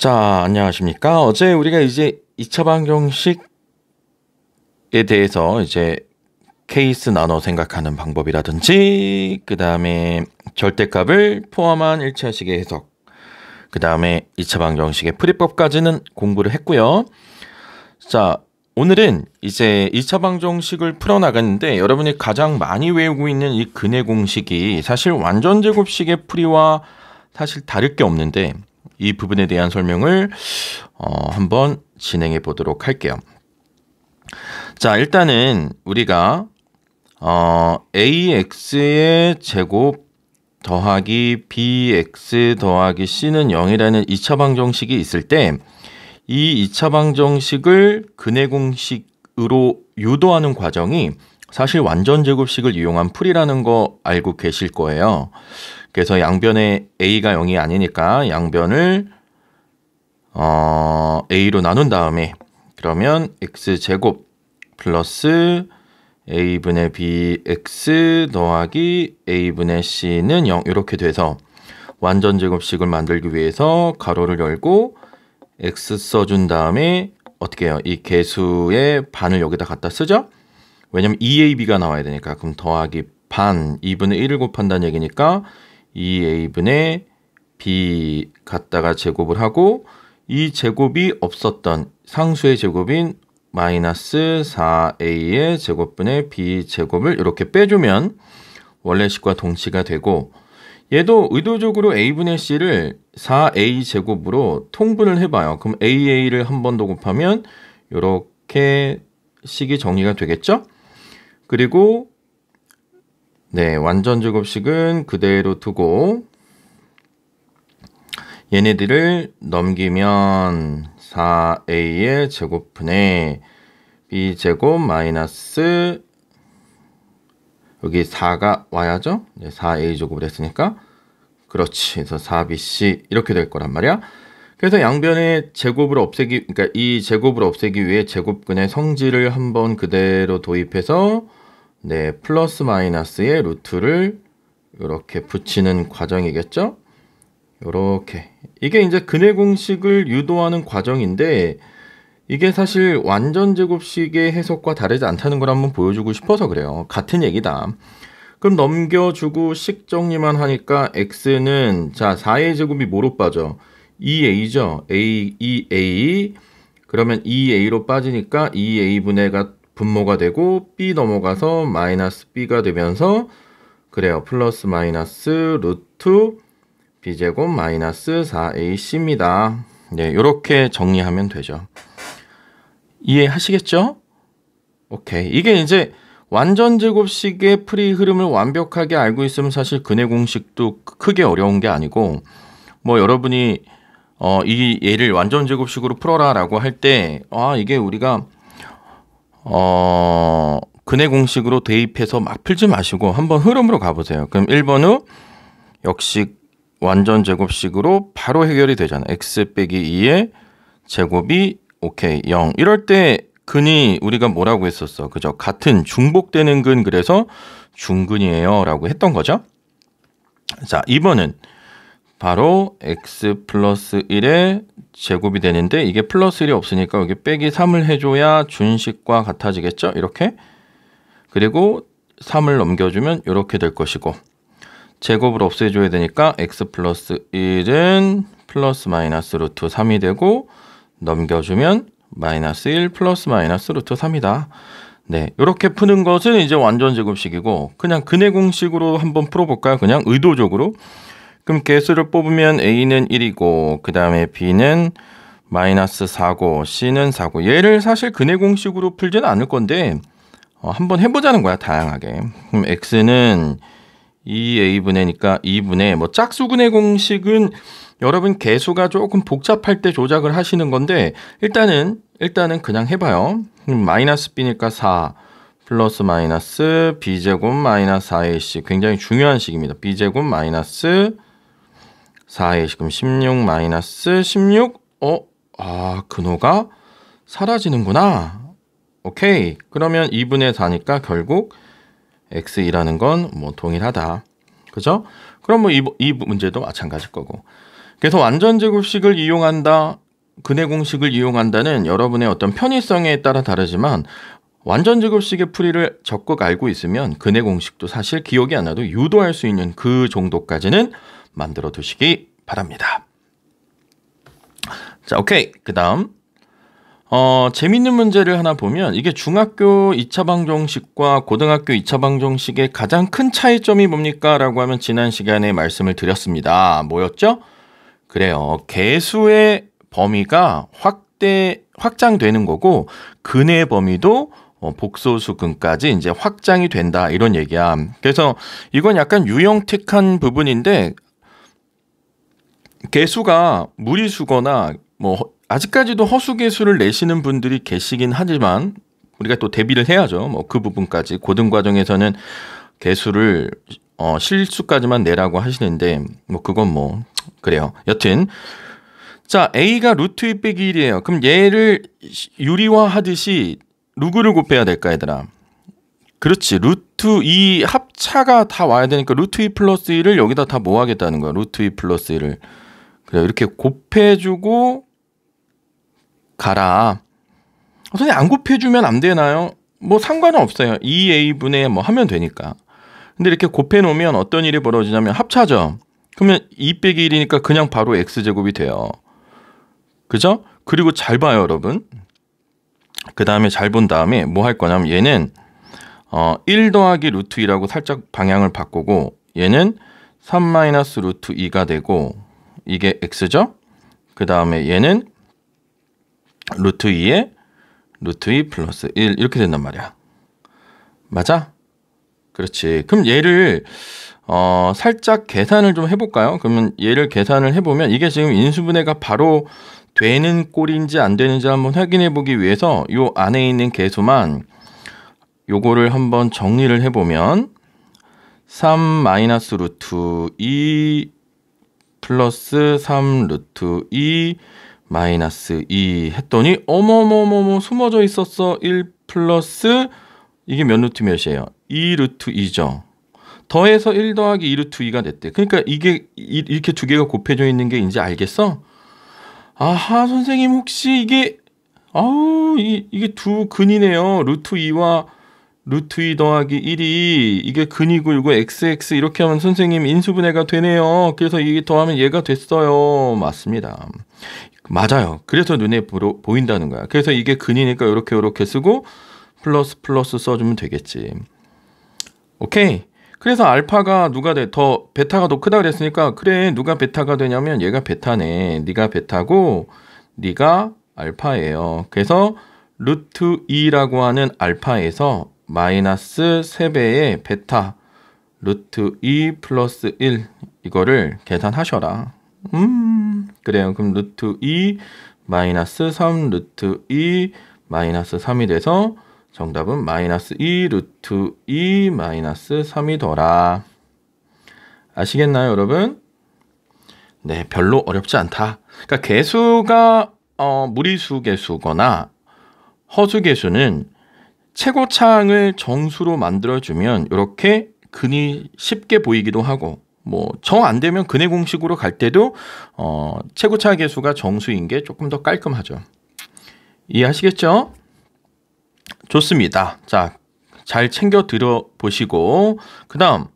자, 안녕하십니까. 어제 우리가 이제 2차 방정식에 대해서 이제 케이스 나눠 생각하는 방법이라든지, 그 다음에 절대값을 포함한 1차식의 해석, 그 다음에 2차 방정식의 풀이법까지는 공부를 했고요. 자, 오늘은 이제 2차 방정식을 풀어나가는데, 여러분이 가장 많이 외우고 있는 이 근해 공식이 사실 완전제곱식의 풀이와 사실 다를 게 없는데, 이 부분에 대한 설명을 한번 진행해 보도록 할게요. 자, 일단은 우리가 ax의 제곱 더하기 bx 더하기 c는 0이라는 2차 방정식이 있을 때, 이 2차 방정식을 근해 공식으로 유도하는 과정이 사실 완전제곱식을 이용한 풀이라는 거 알고 계실 거예요. 그래서 양변에 a가 0이 아니니까 양변을 a로 나눈 다음에, 그러면 x제곱 플러스 a분의 bx 더하기 a분의 c는 0 이렇게 돼서 완전제곱식을 만들기 위해서 가로를 열고 x 써준 다음에 어떻게 해요? 이 개수의 반을 여기다 갖다 쓰죠? 왜냐면 2ab가 나와야 되니까. 그럼 더하기 반 2분의 1을 곱한다는 얘기니까 2a분의 b 갖다가 제곱을 하고, 이 제곱이 없었던 상수의 제곱인 마이너스 4a의 제곱분의 b 제곱을 이렇게 빼주면 원래식과 동치가 되고, 얘도 의도적으로 a분의 c를 4a 제곱으로 통분을 해봐요. 그럼 a를 한 번 더 곱하면 이렇게 식이 정리가 되겠죠? 그리고 완전제곱식은 그대로 두고 얘네들을 넘기면 4a의 제곱분의 b제곱 마이너스 여기 4가 와야죠? 4a 제곱을 했으니까 그렇지. 그래서 4bc 이렇게 될 거란 말이야. 그래서 양변의 제곱을 없애기, 그러니까 이 제곱을 없애기 위해 제곱근의 성질을 한번 그대로 도입해서 플러스 마이너스의 루트를 이렇게 붙이는 과정이겠죠? 이렇게. 이게 이제 근해 공식을 유도하는 과정인데, 이게 사실 완전제곱식의 해석과 다르지 않다는 걸 한번 보여주고 싶어서 그래요. 같은 얘기다. 그럼 넘겨주고 식 정리만 하니까 x는 자 4a 제곱이 뭐로 빠져? 2a죠. 2a 그러면 2a로 빠지니까 2a분의가 분모가 되고 b 넘어가서 마이너스 b가 되면서 그래요. 플러스 마이너스 루트 b제곱 마이너스 4ac입니다. 이렇게 정리하면 되죠. 이해하시겠죠? 오케이. 이게 이제 완전제곱식의 풀이 흐름을 완벽하게 알고 있으면 사실 근해 공식도 크게 어려운 게 아니고, 뭐 여러분이 이 얘를 완전제곱식으로 풀어라 라고 할 때 이게 우리가 근해 공식으로 대입해서 막 풀지 마시고 한번 흐름으로 가보세요. 그럼 1번 후 역시 완전제곱식으로 바로 해결이 되잖아. x 빼기 2의 제곱이 오케이 0. 이럴 때 근이 우리가 뭐라고 했었어? 그죠? 같은 중복되는 근, 그래서 중근이에요 라고 했던 거죠. 자, 2번은 바로 x 플러스 1의 제곱이 되는데, 이게 플러스 1이 없으니까 여기 빼기 3을 해줘야 준식과 같아지겠죠? 이렇게. 그리고 3을 넘겨주면 이렇게 될 것이고, 제곱을 없애줘야 되니까 x 플러스 1은 플러스 마이너스 루트 3이 되고, 넘겨주면 마이너스 1 플러스 마이너스 루트 3이다. 이렇게 푸는 것은 이제 완전제곱식이고, 그냥 근해 공식으로 한번 풀어볼까요? 그냥 의도적으로. 그럼 개수를 뽑으면 a는 1이고, 그 다음에 b는 마이너스 4고, c는 4고. 얘를 사실 근해 공식으로 풀지는 않을 건데 한번 해보자는 거야, 다양하게. 그럼 x는 2a분의니까 2분의 뭐 짝수근해 공식은 여러분 개수가 조금 복잡할 때 조작을 하시는 건데, 일단은 그냥 해봐요. 마이너스 b니까 4 플러스 마이너스 b제곱 마이너스 4ac, 굉장히 중요한 식입니다. b제곱 마이너스 4ac, 그럼 16 마이너스 16. 근호가 사라지는구나. 오케이. 그러면 2분의 4니까 결국 x2라는 건 뭐 동일하다. 그죠? 그럼 뭐 이 문제도 마찬가지일 거고. 그래서 완전 제곱식을 이용한다, 근해 공식을 이용한다는 여러분의 어떤 편의성에 따라 다르지만 완전 제곱식의 풀이를 적극 알고 있으면 근해 공식도 사실 기억이 안 나도 유도할 수 있는 그 정도까지는 만들어 두시기 바랍니다. 자, 오케이. 그 다음 재밌는 문제를 하나 보면 이게 중학교 2차 방정식과 고등학교 2차 방정식의 가장 큰 차이점이 뭡니까? 라고 하면 지난 시간에 말씀을 드렸습니다. 뭐였죠? 그래요. 개수의 범위가 확장되는 거고 근의 범위도 복소수근까지 이제 확장이 된다 이런 얘기야. 그래서 이건 약간 유형택한 부분인데 개수가 무리수거나 뭐 아직까지도 허수개수를 내시는 분들이 계시긴 하지만 우리가 또 대비를 해야죠. 뭐 그 부분까지 고등 과정에서는 개수를 실수까지만 내라고 하시는데 뭐 그건 뭐 그래요. 여튼 자 A가 루트 2 빼기 1이에요. 그럼 얘를 유리화하듯이 누구를 곱해야 될까 얘들아? 그렇지. 루트 2 합차가 다 와야 되니까 루트 2 플러스 1을 여기다 다 모아야겠다는 거야. 루트 2 플러스 1을. 그래 이렇게 곱해주고 가라. 선생님 안 곱해주면 안 되나요? 뭐 상관은 없어요. 2a분의 뭐 하면 되니까. 근데 이렇게 곱해 놓으면 어떤 일이 벌어지냐면 합차죠. 그러면 2 빼기 1이니까 그냥 바로 x제곱이 돼요. 그죠? 그리고 잘 봐요 여러분. 그 다음에 잘 본 다음에 뭐 할 거냐면 얘는 1 더하기 루트 2라고 살짝 방향을 바꾸고 얘는 3 마이너스 루트 2가 되고 이게 x죠? 그 다음에 얘는 루트 2에 루트 2 플러스 1 이렇게 된단 말이야. 맞아? 그렇지. 그럼 얘를 살짝 계산을 좀 해볼까요? 그러면 얘를 계산을 해보면 이게 지금 인수분해가 바로 되는 꼴인지 안 되는지 한번 확인해 보기 위해서 요 안에 있는 개수만 요거를 한번 정리를 해보면 3 마이너스 루트 2 플러스 3 루트 2 마이너스 2 했더니 어머머머머 숨어져 있었어. 1 플러스 이게 몇 루트 몇이에요? 2 루트 2죠. 더해서 1 더하기 2 루트 2가 됐대. 그러니까 이게 이렇게 두 개가 곱해져 있는 게 이제 알겠어? 아하 선생님 혹시 이게 이게 두 근이네요. 루트 2와 루트 2 더하기 1이 이게 근이고 이거 XX 이렇게 하면 선생님 인수분해가 되네요. 그래서 이게 더하면 얘가 됐어요. 맞습니다. 맞아요. 그래서 눈에 보인다는 거야. 그래서 이게 근이니까 이렇게 쓰고 플러스 플러스 써주면 되겠지. 오케이. 그래서 알파가 누가 돼? 더 베타가 더 크다 그랬으니까 그래 누가 베타가 되냐면 얘가 베타네. 네가 베타고 네가 알파예요. 그래서 루트 2라고 하는 알파에서 마이너스 3배의 베타 루트 2 플러스 1 이거를 계산하셔라. 그래요. 그럼 루트 2 마이너스 3 루트 2 마이너스 3이 돼서 정답은 마이너스 2 루트 2 마이너스 3이더라. 아시겠나요 여러분? 네, 별로 어렵지 않다. 그러니까 개수가 무리수 개수거나 허수 개수는 최고차항을 정수로 만들어주면 이렇게 근이 쉽게 보이기도 하고 뭐 정 안 되면 근해 공식으로 갈 때도 최고차 개수가 정수인 게 조금 더 깔끔하죠. 이해하시겠죠? 좋습니다. 자, 잘 챙겨 들어보시고 그 다음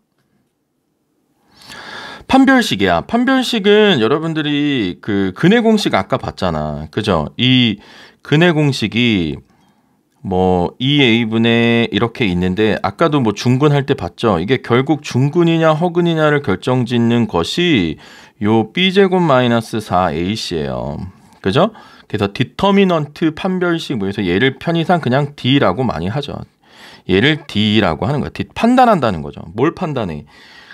판별식이야. 판별식은 여러분들이 그 근해 공식 아까 봤잖아. 그죠? 이 근해 공식이 뭐 2a분의 이렇게 있는데 아까도 뭐 중근할 때 봤죠. 이게 결국 중근이냐 허근이냐를 결정짓는 것이 요 b제곱 마이너스 4ac예요. 그죠? 그래서 디터미넌트 판별식 뭐해서 얘를 편의상 그냥 D라고 많이 하죠. 얘를 D라고 하는 거야. 판단한다는 거죠. 뭘 판단해?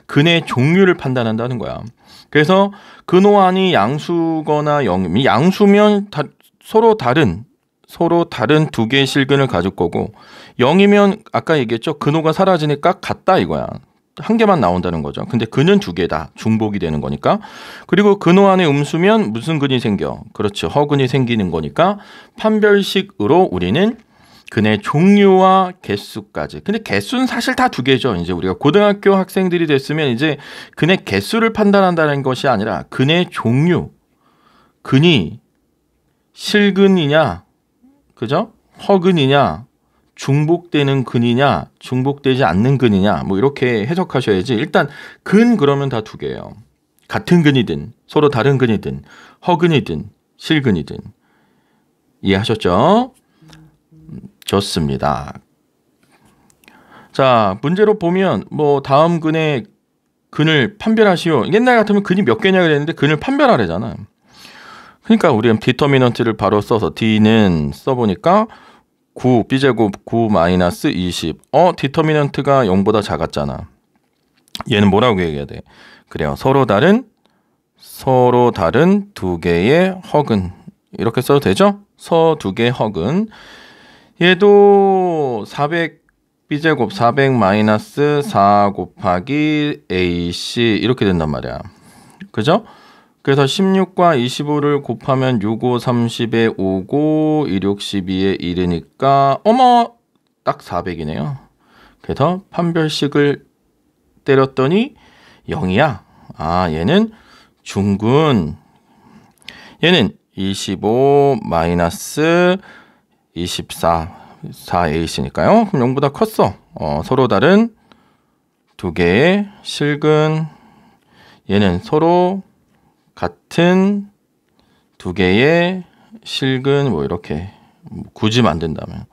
근의 종류를 판단한다는 거야. 그래서 근호환이 양수거나 양수면 서로 다른 두 개의 실근을 가질 거고 0이면 아까 얘기했죠. 근호가 사라지니까 같다 이거야. 한 개만 나온다는 거죠. 근데 근은 두 개다. 중복이 되는 거니까. 그리고 근호 안에 음수면 무슨 근이 생겨? 그렇죠. 허근이 생기는 거니까 판별식으로 우리는 근의 종류와 개수까지. 근데 개수는 사실 다 두 개죠. 이제 우리가 고등학교 학생들이 됐으면 이제 근의 개수를 판단한다는 것이 아니라 근의 종류, 근이 실근이냐, 그죠? 허근이냐, 중복되는 근이냐, 중복되지 않는 근이냐, 뭐 이렇게 해석하셔야지. 일단 근 그러면 다 두 개예요. 같은 근이든 서로 다른 근이든 허근이든 실근이든. 이해하셨죠? 좋습니다. 자, 문제로 보면 뭐 다음 근의 근을 판별하시오. 옛날 같으면 근이 몇 개냐 그랬는데 근을 판별하래잖아. 그러니까 우리는 디터미넌트를 바로 써서 D는 써보니까 9, B제곱 9 마이너스 20. 디터미넌트가 0보다 작았잖아. 얘는 뭐라고 얘기해야 돼? 그래요. 서로 다른 두 개의 허근. 이렇게 써도 되죠? 두 개의 허근. 얘도 400 B제곱 400 마이너스 4 곱하기 AC 이렇게 된단 말이야. 그죠? 그래서 16과 25를 곱하면 6, 5, 30에 5고 2, 6, 12에 1이니까 딱 400이네요. 그래서 판별식을 때렸더니 0이야. 얘는 중근. 얘는 25 마이너스 24 4AC니까요. 그럼 0보다 컸어. 서로 다른 두 개의 실근. 얘는 서로 같은 두 개의 실근. 뭐 이렇게 굳이 만든다면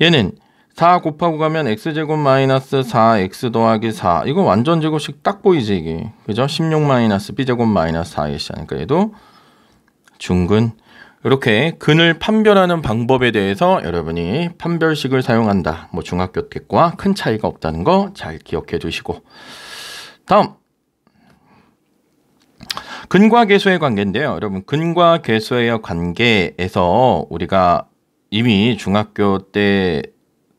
얘는 4 곱하고 가면 x제곱 마이너스 4x 더하기 4. 이거 완전 제곱식 딱 보이지 이게. 그죠? 16 마이너스 b제곱 마이너스 4ac 하니까 얘도 중근. 이렇게 근을 판별하는 방법에 대해서 여러분이 판별식을 사용한다. 뭐 중학교 때과 큰 차이가 없다는 거 잘 기억해 두시고. 다음. 근과 계수의 관계인데요. 여러분 근과 계수의 관계에서 우리가 이미 중학교 때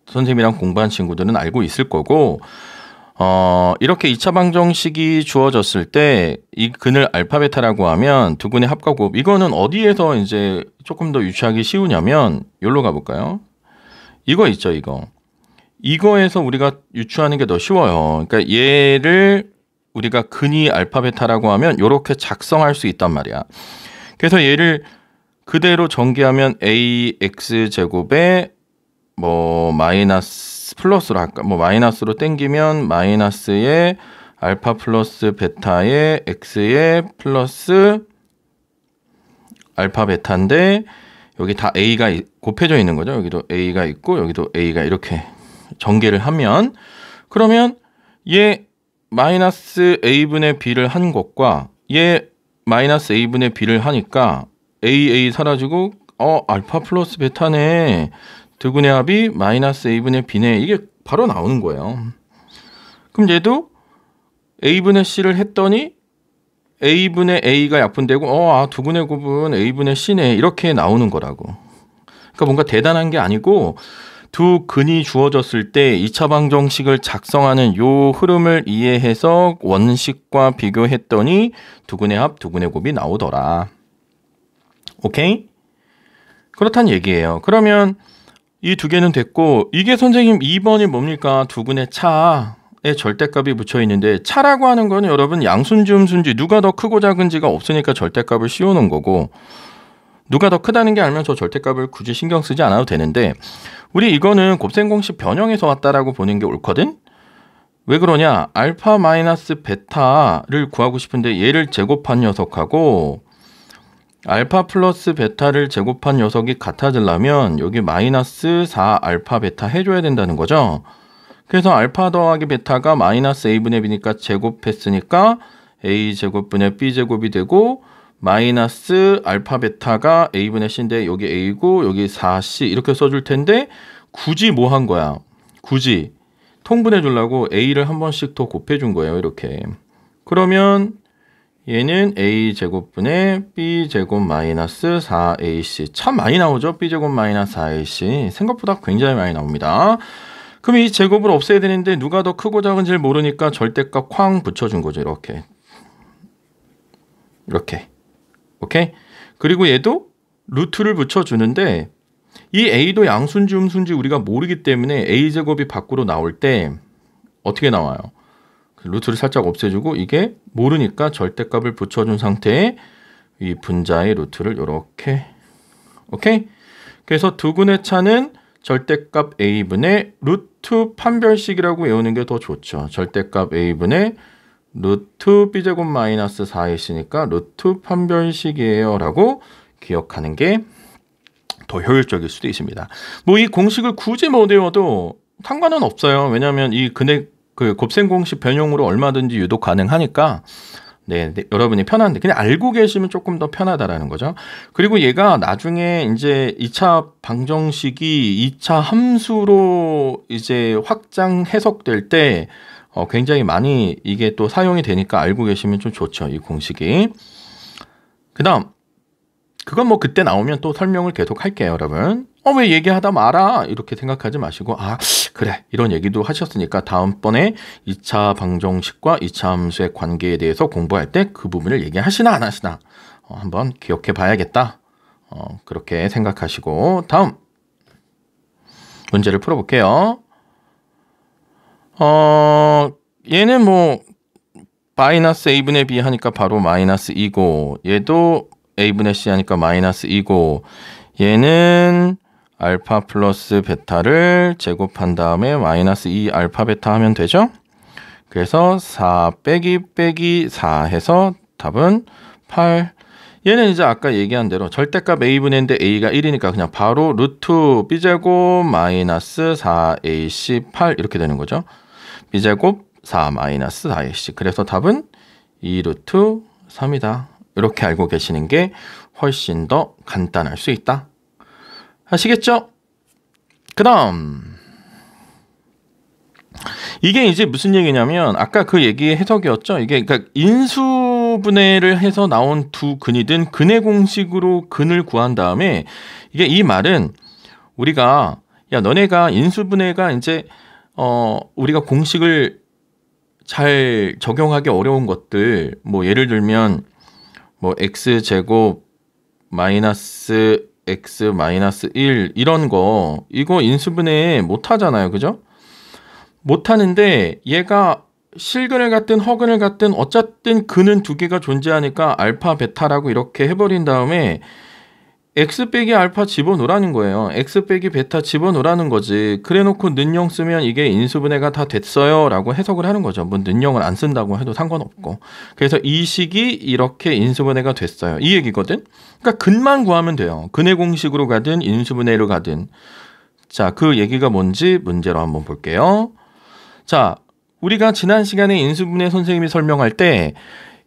선생님이랑 공부한 친구들은 알고 있을 거고 이렇게 2차 방정식이 주어졌을 때 이 근을 알파 베타라고 하면 두 근의 합과 곱. 이거는 어디에서 이제 조금 더 유추하기 쉬우냐면 여기로 가볼까요? 이거 있죠, 이거. 이거에서 우리가 유추하는 게 더 쉬워요. 그러니까 얘를 우리가 근이 알파 베타라고 하면 이렇게 작성할 수 있단 말이야. 그래서 얘를 그대로 전개하면 ax 제곱에 뭐 마이너스 플러스로 할까? 뭐 마이너스로 땡기면 마이너스의 알파 플러스 베타의 x의 플러스 알파 베타인데 여기 다 a가 곱해져 있는 거죠. 여기도 a가 있고 여기도 a가 이렇게 전개를 하면 그러면 얘 마이너스 a분의 b를 한 것과 얘 마이너스 a분의 b를 하니까 a 사라지고 알파 플러스 베타네. 두 근의 합이 마이너스 a분의 b네. 이게 바로 나오는 거예요. 그럼 얘도 a분의 c를 했더니 a분의 a가 약분되고 두 근의 곱은 a분의 c네. 이렇게 나오는 거라고. 그러니까 뭔가 대단한 게 아니고 두 근이 주어졌을 때 2차 방정식을 작성하는 요 흐름을 이해해서 원식과 비교했더니 두 근의 합, 두 근의 곱이 나오더라. 오케이? 그렇다는 얘기예요. 그러면 이 두 개는 됐고 이게 선생님 2번이 뭡니까? 두 근의 차에 절대값이 붙여 있는데 차라고 하는 거는 여러분 양순지 음순지 누가 더 크고 작은지가 없으니까 절대값을 씌워놓은 거고 누가 더 크다는 게 알면 저 절대값을 굳이 신경 쓰지 않아도 되는데 우리 이거는 곱셈 공식 변형에서 왔다라고 보는 게 옳거든? 왜 그러냐? 알파 마이너스 베타를 구하고 싶은데 얘를 제곱한 녀석하고 알파 플러스 베타를 제곱한 녀석이 같아지려면 여기 마이너스 4 알파 베타 해줘야 된다는 거죠. 그래서 알파 더하기 베타가 마이너스 a분의 b니까 제곱했으니까 a 제곱분의 b 제곱이 되고 마이너스 알파 베타가 a분의 c인데 여기 a고 여기 4c 이렇게 써줄 텐데 굳이 뭐 한 거야? 굳이 통분해 주려고 a를 한 번씩 더 곱해준 거예요. 이렇게. 그러면 얘는 a 제곱분의 b 제곱 마이너스 4ac. 참 많이 나오죠? b 제곱 마이너스 4ac. 생각보다 굉장히 많이 나옵니다. 그럼 이 제곱을 없애야 되는데 누가 더 크고 작은지를 모르니까 절대값 쾅 붙여준 거죠. 이렇게. 이렇게. 오케이? 그리고 얘도 루트를 붙여주는데 이 a도 양수인지 음수인지 우리가 모르기 때문에 a제곱이 밖으로 나올 때 어떻게 나와요? 루트를 살짝 없애주고 이게 모르니까 절대값을 붙여준 상태에 이 분자의 루트를 이렇게 오케이? 그래서 두근의 차는 절대값 a분의 루트 판별식이라고 외우는 게 더 좋죠. 절대값 a분의 루트 b제곱 마이너스 4ac니까 루트 판별식이에요 라고 기억하는 게 더 효율적일 수도 있습니다. 뭐 이 공식을 굳이 못 외워도 상관은 없어요. 왜냐하면 이 곱셈 공식 변형으로 얼마든지 유도 가능하니까 네, 여러분이 편한데 그냥 알고 계시면 조금 더 편하다라는 거죠. 그리고 얘가 나중에 이제 2차 방정식이 2차 함수로 이제 확장 해석될 때 굉장히 많이 이게 또 사용이 되니까 알고 계시면 좀 좋죠. 이 공식이. 그다음 그건 뭐 그때 나오면 또 설명을 계속 할게요, 여러분. 왜 얘기하다 말아? 이렇게 생각하지 마시고 그래 이런 얘기도 하셨으니까 다음번에 2차 방정식과 2차 함수의 관계에 대해서 공부할 때 그 부분을 얘기하시나 안 하시나 한번 기억해 봐야겠다. 그렇게 생각하시고 다음 문제를 풀어볼게요. 얘는 뭐 마이너스 a분의 b 하니까 바로 마이너스 2고 얘도 a분의 c 하니까 마이너스 2고 얘는 알파 플러스 베타를 제곱한 다음에 마이너스 2 알파 베타 하면 되죠? 그래서 4 빼기 4 해서 답은 8. 얘는 이제 아까 얘기한 대로 절대값 a분의인데 a가 1이니까 그냥 바로 루트 b제곱 마이너스 4ac 8 이렇게 되는 거죠. b제곱 4 마이너스 4ac. 그래서 답은 2 루트 3이다. 이렇게 알고 계시는 게 훨씬 더 간단할 수 있다. 아시겠죠? 그 다음 이게 이제 무슨 얘기냐면 아까 그 얘기의 해석이었죠. 이게 그러니까 인수분해를 해서 나온 두 근이든 근의 공식으로 근을 구한 다음에 이게 이 말은 우리가 야 너네가 인수분해가 이제 우리가 공식을 잘 적용하기 어려운 것들 뭐 예를 들면 뭐 x제곱 마이너스 x 마이너스 1 이런 거 이거 인수분해 못 하잖아요. 그죠? 못 하는데 얘가 실근을 갖든 허근을 갖든 어쨌든 근은 두 개가 존재하니까 알파 베타라고 이렇게 해버린 다음에 x 빼기 알파 집어넣으라는 거예요. x 빼기 베타 집어넣으라는 거지. 그래놓고 는영 쓰면 이게 인수분해가 다 됐어요 라고 해석을 하는 거죠. 뭐 는영을 안 쓴다고 해도 상관없고. 그래서 이 식이 이렇게 인수분해가 됐어요. 이 얘기거든. 그러니까 근만 구하면 돼요. 근의 공식으로 가든 인수분해로 가든. 자, 그 얘기가 뭔지 문제로 한번 볼게요. 자, 우리가 지난 시간에 인수분해 선생님이 설명할 때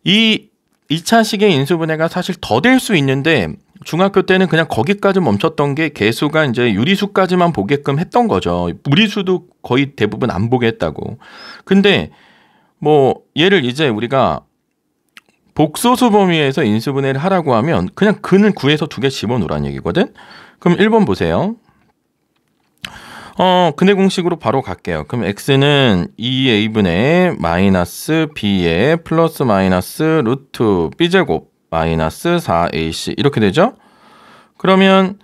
이 2차식의 인수분해가 사실 더 될 수 있는데 중학교 때는 그냥 거기까지 멈췄던 게 개수가 이제 유리수까지만 보게끔 했던 거죠. 무리수도 거의 대부분 안 보게 했다고. 근데 뭐 얘를 이제 우리가 복소수 범위에서 인수분해를 하라고 하면 그냥 근을 구해서 두 개 집어넣으라는 얘기거든. 그럼 1번 보세요. 근의 공식으로 바로 갈게요. 그럼 x는 2a분의 마이너스 b의 플러스 마이너스 루트 b제곱 마이너스 4ac 이렇게 되죠? 그러면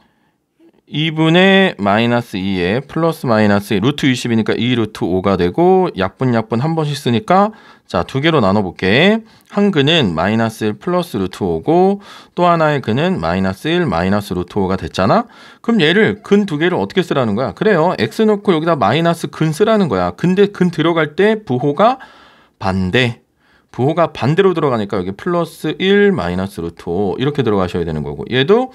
2분의 마이너스 2에 플러스 마이너스 루트 20이니까 2 루트 5가 되고 약분 한 번씩 쓰니까 자, 두 개로 나눠볼게. 한 근은 마이너스 1 플러스 루트 5고 또 하나의 근은 마이너스 1 마이너스 루트 5가 됐잖아. 그럼 얘를 근 두 개를 어떻게 쓰라는 거야? 그래요. x 넣고 여기다 마이너스 근 쓰라는 거야. 근데 근 들어갈 때 부호가 반대. 부호가 반대로 들어가니까 여기 플러스 1 마이너스 루트 5 이렇게 들어가셔야 되는 거고 얘도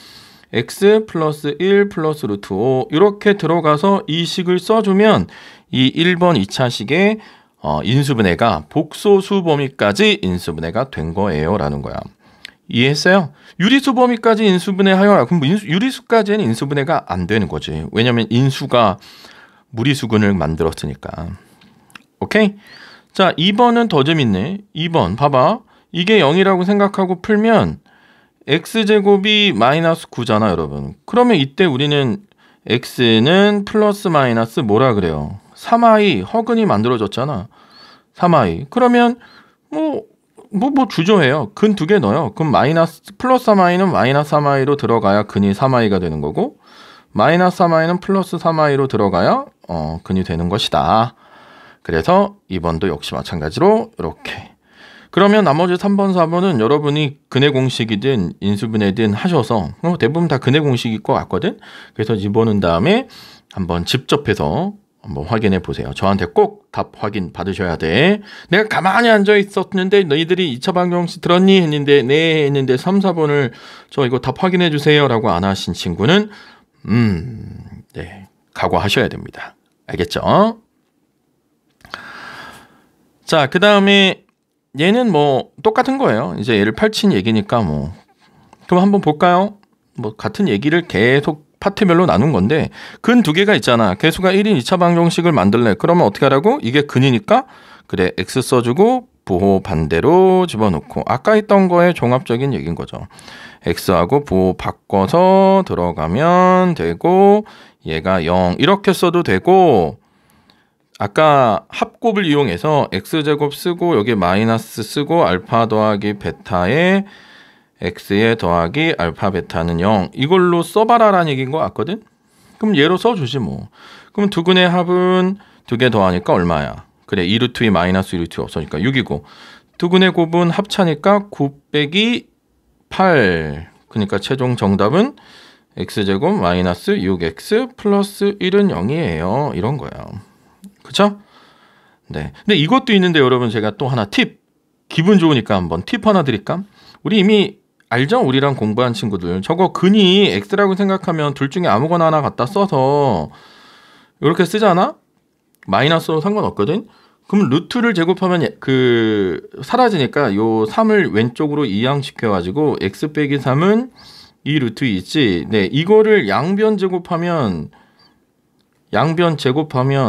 x 플러스 1 플러스 루트 5 이렇게 들어가서 이 식을 써주면 이 1번 2차식의 인수분해가 복소수 범위까지 인수분해가 된 거예요 라는 거야. 이해했어요? 유리수 범위까지 인수분해하여 그럼 유리수까지는 인수분해가 안 되는 거지. 왜냐면 인수가 무리수근을 만들었으니까. 오케이? 자, 2번은 더 재밌네. 2번 봐봐. 이게 0이라고 생각하고 풀면 x제곱이 마이너스 9잖아 여러분. 그러면 이때 우리는 x는 플러스 마이너스 뭐라 그래요? 3i 허근이 만들어졌잖아. 3i. 그러면 뭐 주저해요. 근 두 개 넣어요. 그럼 마이너스 플러스 3i는 마이너스 3i로 들어가야 근이 3i가 되는 거고 마이너스 3i는 플러스 3i로 들어가야 근이 되는 것이다. 그래서 2번도 역시 마찬가지로 이렇게. 그러면 나머지 3번, 4번은 여러분이 근의 공식이든 인수분해든 하셔서 대부분 다 근의 공식일 것 같거든. 그래서 집어넣은 다음에 한번 직접해서 한번 확인해 보세요. 저한테 꼭 답 확인 받으셔야 돼. 내가 가만히 앉아 있었는데 너희들이 2차 방정식 들었니? 했는데 네 했는데 3, 4번을 저 이거 답 확인해 주세요 라고 안 하신 친구는 네, 각오하셔야 됩니다. 알겠죠? 자, 그 다음에 얘는 뭐 똑같은 거예요. 이제 얘를 펼친 얘기니까 뭐 그럼 한번 볼까요? 뭐 같은 얘기를 계속 파트별로 나눈 건데 근 두 개가 있잖아. 개수가 1인 2차 방정식을 만들래. 그러면 어떻게 하라고? 이게 근이니까 그래 x 써주고 부호 반대로 집어넣고 아까 했던 거의 종합적인 얘기인 거죠. x하고 부호 바꿔서 들어가면 되고 얘가 0 이렇게 써도 되고 아까 합곱을 이용해서 x제곱 쓰고 여기 마이너스 쓰고 알파 더하기 베타에 x에 더하기 알파 베타는 0 이걸로 써봐라라는 얘기인 것 같거든. 그럼 얘로 써주지 뭐. 그럼 두 근의 합은 두 개 더하니까 얼마야? 그래 2루트 2 마이너스 2루트 없으니까 6이고 두 근의 곱은 합차니까 9 빼기 8 그러니까 최종 정답은 x제곱 마이너스 6x 플러스 1은 0이에요. 이런 거야. 그쵸? 네. 근데 이것도 있는데 여러분 제가 또 하나 팁 기분 좋으니까 한번 팁 하나 드릴까? 우리 이미 알죠? 우리랑 공부한 친구들 저거 근이 x라고 생각하면 둘 중에 아무거나 하나 갖다 써서 이렇게 쓰잖아? 마이너스로 상관없거든? 그럼 루트를 제곱하면 그 사라지니까 요 3을 왼쪽으로 이항시켜가지고 x 빼기 3은 2 루트 2 있지? 네, 이거를 양변 제곱하면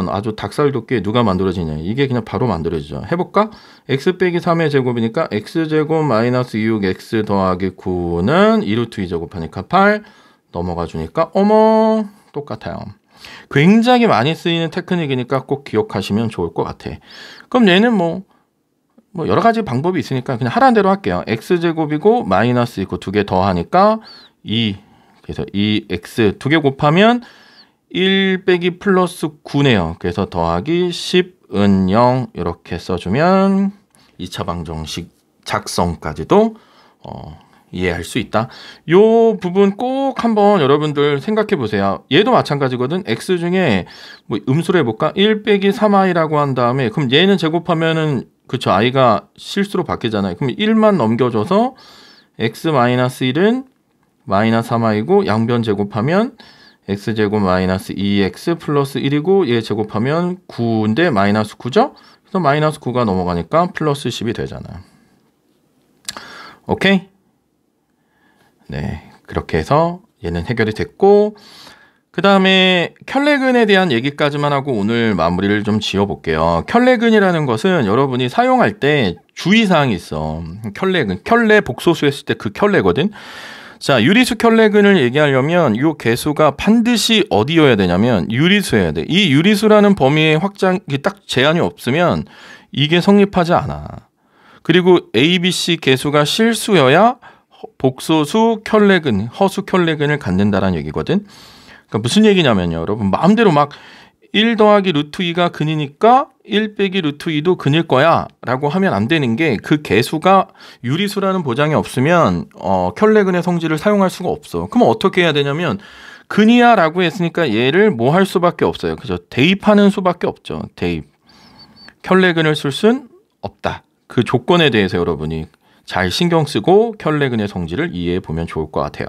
아주 닭살 돋게 누가 만들어지냐 이게 그냥 바로 만들어지죠. 해볼까? x 빼기 3의 제곱이니까 x제곱 마이너스 6x 더하기 9는 2루트 2 제곱하니까 8 넘어가 주니까 어머 똑같아요. 굉장히 많이 쓰이는 테크닉이니까 꼭 기억하시면 좋을 것 같아. 그럼 얘는 뭐 여러 가지 방법이 있으니까 그냥 하라는 대로 할게요. x제곱이고 마이너스 있고 두 개 더하니까 2 그래서 2x 두 개 곱하면 1 빼기 플러스 9네요. 그래서 더하기 10은 0 이렇게 써주면 2차 방정식 작성까지도 이해할 수 있다. 요 부분 꼭 한번 여러분들 생각해 보세요. 얘도 마찬가지거든. x 중에 뭐 음수로 해볼까? 1 빼기 3i라고 한 다음에 그럼 얘는 제곱하면은 그쵸 i가 실수로 바뀌잖아요. 그럼 1만 넘겨줘서 x 마이너스 1은 마이너스 3i고 양변 제곱하면 x제곱 마이너스 2x 플러스 1이고 얘 제곱하면 9인데 마이너스 9죠? 그래서 마이너스 9가 넘어가니까 플러스 10이 되잖아. 오케이? 네, 그렇게 해서 얘는 해결이 됐고 그 다음에 켤레근에 대한 얘기까지만 하고 오늘 마무리를 좀 지어볼게요. 켤레근이라는 것은 여러분이 사용할 때 주의사항이 있어. 켤레근, 켤레 복소수 했을 때 그 켤레거든. 자, 유리수 켤레근을 얘기하려면 이 개수가 반드시 어디여야 되냐면 유리수여야 돼. 이 유리수라는 범위의 확장이 딱 제한이 없으면 이게 성립하지 않아. 그리고 A, B, C 개수가 실수여야 복소수 켤레근, 허수 켤레근을 갖는다라는 얘기거든. 그러니까 무슨 얘기냐면요. 여러분 마음대로 막 1 더하기 루트 2가 근이니까 1 빼기 루트 2도 근일 거야 라고 하면 안 되는 게 그 개수가 유리수라는 보장이 없으면 켤레근의 성질을 사용할 수가 없어. 그럼 어떻게 해야 되냐면 근이야 라고 했으니까 얘를 뭐 할 수밖에 없어요. 그죠? 대입하는 수밖에 없죠. 대입. 켤레근을 쓸 순 없다. 그 조건에 대해서 여러분이 잘 신경 쓰고 켤레근의 성질을 이해해 보면 좋을 것 같아요.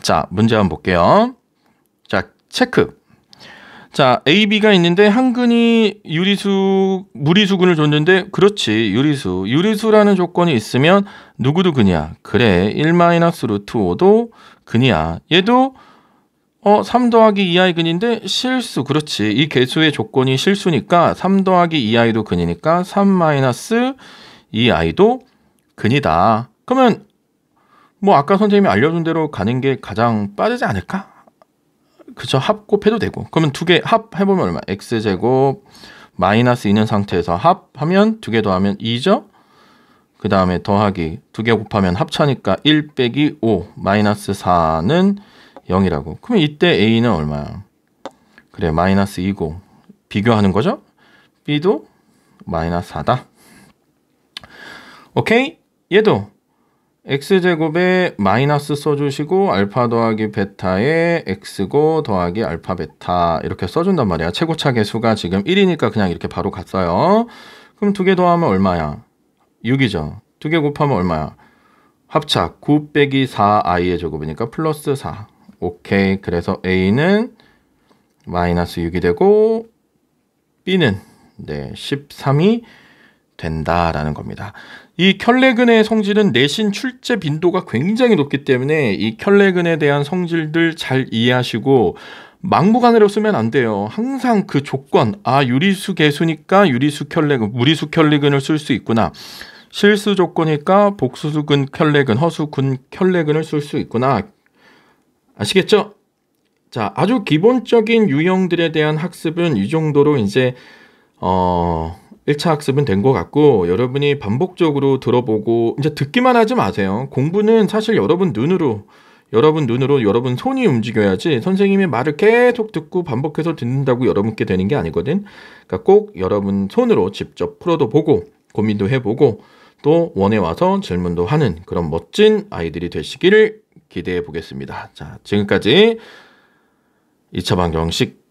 자, 문제 한번 볼게요. 자, 체크. 자, A, B가 있는데 한 근이 유리수, 무리수근을 줬는데 그렇지, 유리수라는 조건이 있으면 누구도 근이야. 그래, 1 마이너스 루트 5도 근이야. 얘도 3 더하기 2i 근인데 실수. 그렇지, 이 개수의 조건이 실수니까 3 더하기 2i도 근이니까 3 마이너스 2i도 근이다. 그러면 뭐 아까 선생님이 알려준 대로 가는 게 가장 빠르지 않을까? 그쵸, 합곱해도 되고. 그러면 두 개 합해보면 얼마? x제곱 마이너스 2는 상태에서 합하면 두 개 더하면 2죠? 그 다음에 더하기 두 개 곱하면 합차니까 1 빼기 5 마이너스 4는 0이라고. 그럼 이때 A는 얼마야? 그래, 마이너스 2고 비교하는 거죠? B도 마이너스 4다. 오케이? 얘도 x제곱에 마이너스 써주시고 알파 더하기 베타에 x고 더하기 알파 베타 이렇게 써준단 말이야. 최고차 계수가 지금 1이니까 그냥 이렇게 바로 갔어요. 그럼 2개 더하면 얼마야? 6이죠. 2개 곱하면 얼마야? 합차 9 빼기 4i의 제곱이니까 플러스 4. 오케이. 그래서 a는 마이너스 6이 되고 b는 13이 된다라는 겁니다. 이 켤레근의 성질은 내신 출제 빈도가 굉장히 높기 때문에 이 켤레근에 대한 성질들 잘 이해하시고 막무가내로 쓰면 안 돼요. 항상 그 조건, 유리수 계수니까 유리수 켤레근, 무리수 켤레근을 쓸 수 있구나. 실수 조건이니까 복수근 켤레근, 허수근 켤레근을 쓸 수 있구나. 아시겠죠? 자, 아주 기본적인 유형들에 대한 학습은 이 정도로 이제 1차 학습은 된 것 같고, 여러분이 반복적으로 들어보고 이제 듣기만 하지 마세요. 공부는 사실 여러분 눈으로 여러분 손이 움직여야지 선생님의 말을 계속 듣고 반복해서 듣는다고 여러분께 되는 게 아니거든. 그러니까 꼭 여러분 손으로 직접 풀어도 보고 고민도 해보고 또 원에 와서 질문도 하는 그런 멋진 아이들이 되시기를 기대해 보겠습니다. 자, 지금까지 2차 방정식